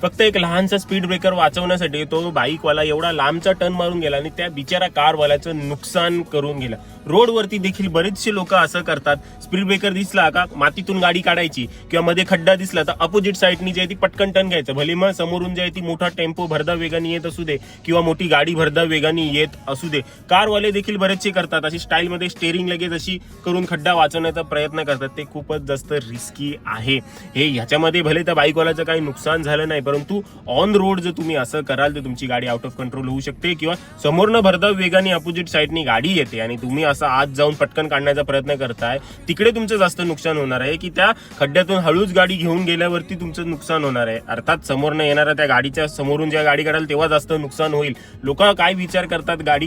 फक्त एक लहानसा स्पीड ब्रेकर वाचवण्यासाठी तो बाईकवाला एवढा लांबचा टर्न मारून गेला आणि त्या बिचारा कारवाल्याचं नुकसान करून गेला. रोडवरती देखील बरेचसे लोक असं करतात, स्पीड ब्रेकर दिसला का मातीतून गाडी काढायची किंवा मध्ये खड्डा दिसला तर अपोजिट साईडनी जे आहे ती पटकन टर्न घ्यायचं. भले मग समोरून जे आहे ती मोठा टेम्पो भरधाव वेगाने येत असू दे किंवा मोठी गाडी भरधाव वेगाने येत असू दे, कारवाले देखील बरेचसे करतात. अशी स्टाईलमध्ये स्टेअरिंग लगेच अशी करून खड्डा वाचवण्याचा प्रयत्न करतात. ते खूपच जास्त रिस्की आहे. हे ह्याच्यामध्ये भले त्या बाईकवाल्याचं काही नुकसान झालं नाही, परंतु ऑन रोड जर तुम्ही असं कराल तर तुमची गाडी आउट ऑफ कंट्रोल होऊ शकते किंवा समोरनं भरधाव वेगाने अपोजिट साईडनी गाडी येते आणि तुम्ही असं आत जाऊन पटकन काढण्याचा प्रयत्न करताय, तिकडे तुमचं जास्त नुकसान होणार आहे की त्या खड्ड्यातून हळूच गाडी घेऊन गेल्यावरती तुमचं नुकसान होणार आहे. अर्थात समोरनं येणाऱ्या त्या गाडीच्या समोरून ज्या गाडी काढाल तेव्हा जास्त नुकसान होईल. लोक काय विचार करतात, गाडी काढताना की